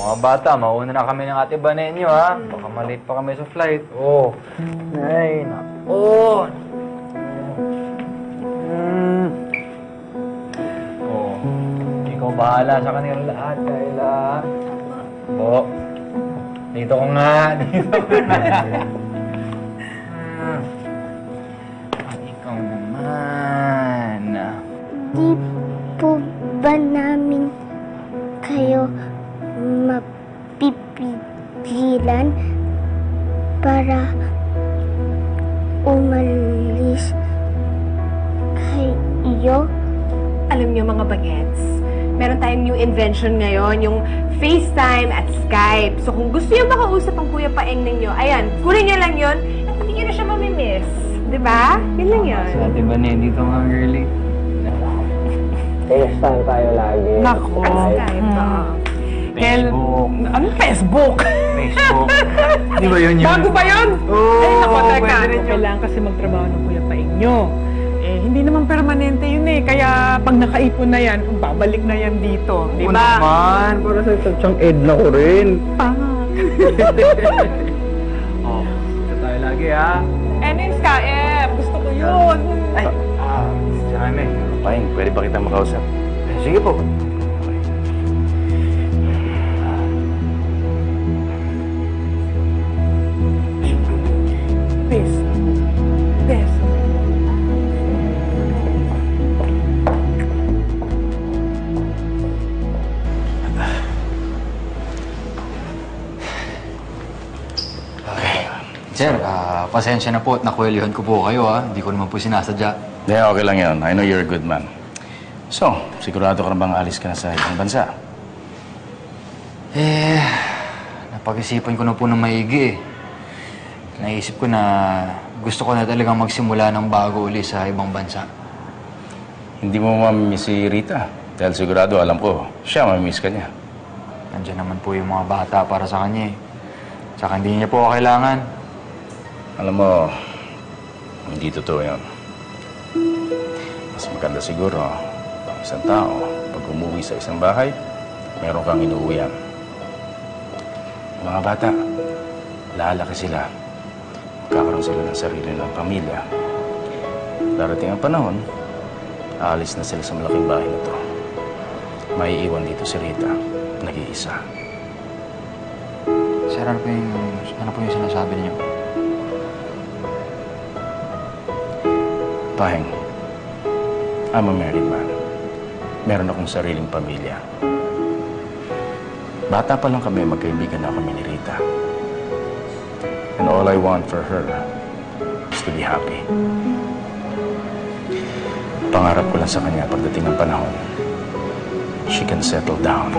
Mga bata, mauna na kami ng ate Banenyo, ha? Baka malate pa kami sa flight. Oh. Ay, naku. Oh. Ikaw bahala sa kanila lahat, Kayla. Bo. Dito ko nga. Dito ko nga. Ikaw naman. Di po ba namin kayo mapipigilan para umalis kayo? Alam niyo mga bagets, meron tayong new invention ngayon, yung FaceTime at Skype. So kung gusto niyo makausap ang Kuya Paeng ninyo, ayan, kunin niyo lang yun at hindi niyo na siya mamimiss. Diba? Yun lang yun. Sa ate Banenyo, dito nga, girly. FaceTime tayo lagi. Nako. Skype, Facebook. Ano Facebook? Facebook. Di ba yun yun? Bago ba yun? Oo. Ay, naku, teka. Pwede rin yun. Kailangan kasi magtrabaho ng Kuya Paeng nyo. Eh, hindi naman permanente yun eh. Kaya pag nakaipon na yan, babalik na yan dito. Di Oo ba? naman. Para sa sadyang edna ko rin. Oh, ito tayo lagi, ha? Enins ka, gusto ko yun. Ay, si Jaime. Paeng, pwede ba kita makausap? Sige po. This. This. Sir, pasensya na po at nakwelihan ko po kayo, ha? Hindi ko naman po sinasadya. Yeah, okay lang yun. I know you're a good man. So, sigurado ka na bang alis ka na sa ibang bansa? Napag-isipan ko na po ng maigi, eh. Naisip ko na gusto ko na talagang magsimula ng bago uli sa ibang bansa. Hindi mo mamimiss si Rita. Dahil sigurado, alam ko, siya mamimiss ka niya. Nandiyan naman po yung mga bata para sa kanya, eh. Tsaka hindi niya po ako kailangan. Alam mo, hindi totoo yan. Mas maganda siguro, isang tao, pag umuwi sa isang bahay, meron kang inuuwian. Mga bata, lalaki sila. Magkakaroon sila ng sarili ng pamilya. Darating ang panahon, aalis na sila sa malaking bahay na to. Maiiwan dito si Rita, nag-iisa. Sir, ano po yung sinasabi niyo? Paheng, I'm a married man. Meron akong sariling pamilya. Bata pa lang kami, magkaibigan na kami ni Rita. And all I want for her is to be happy. Pangarap ko lang sa kanya pagdating ng panahon, she can settle down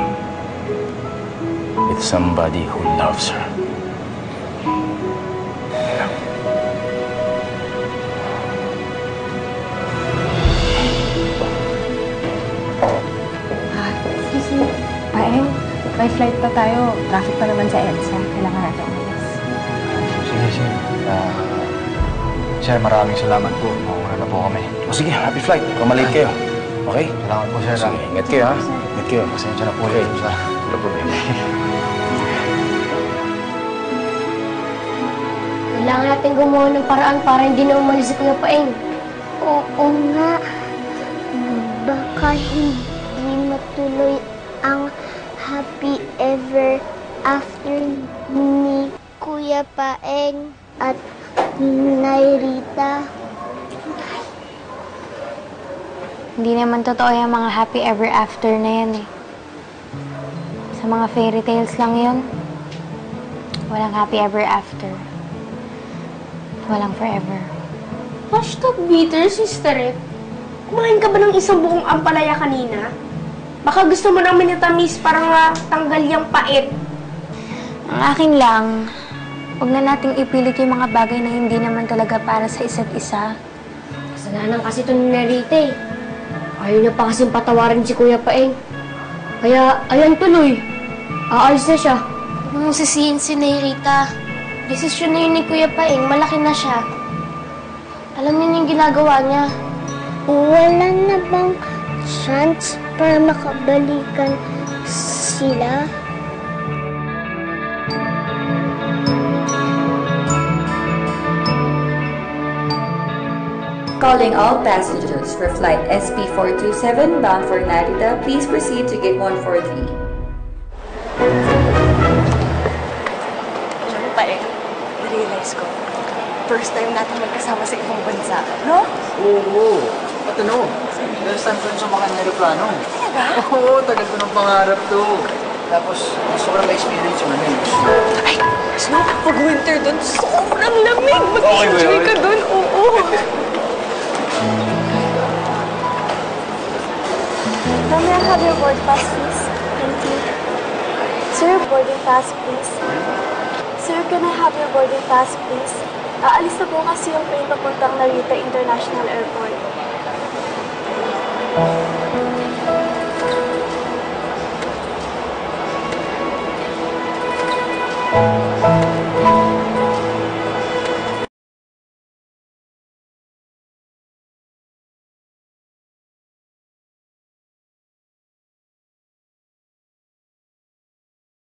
with somebody who loves her. Excuse me, Paeng, may flight pa tayo. Traffic pa naman sa EDSA. Kailangan natin umalis. Sige, sige. Sir, maraming salamat po. Mauna na po kami. O sige, happy flight. Kamalate kayo. Okay? Salamat po, sir. Sige, ingat kayo ha. Ingat kayo. Pasensya na po ulit, sir. Wala problema. Kailangan natin gumawa ng paraan para hindi na umalis si Kuya Paeng. Oo nga. Baka hindi matuloy ang happy ever after ni Kuya Paeng at Nay Rita. Hindi naman totoo yung mga happy ever after na yan eh. Sa mga fairy tales lang yun. Walang happy ever after. Walang forever. Hashtag bitter, Sister. Kumain ka ba ng isang buong ampalaya kanina? Baka gusto mo naman itamiss para tanggal yung pait. Ang akin lang, huwag na nating ipilit yung mga bagay na hindi naman talaga para sa isa't isa. Kasalanan kasi ito ni Narita eh. Ayaw niya pa kasing patawarin si Kuya Paeng. Kaya, ayan tuloy. Aalis na siya. Huwag mong sisihin si Nay Rita. Desisyon na yun ni Kuya Paeng, malaki na siya. Alam niyo yung ginagawa niya. Wala na bang chance para makabalikan sila? calling all passengers for flight SP427 bound for Narita. Please proceed to gate 143. Alam mo pa eh, na-realize ko, first time natin magkasama sa ibang bansa, no? Oo. At ano? First time ko rin sumakay ng aeroplano. Talaga? Oo, tagal ko ng pangarap to. Tapos, gusto ko na ma-experience yung ano eh. Ay, no, pag winter doon, sobrang lamig. Mag-enjoy ka doon, oo. May I have your board pass, please? Thank you. Sir, boarding pass, please. Sir, can I have your boarding pass, please? Aalis na po kasi yung plane papuntang Narita International Airport.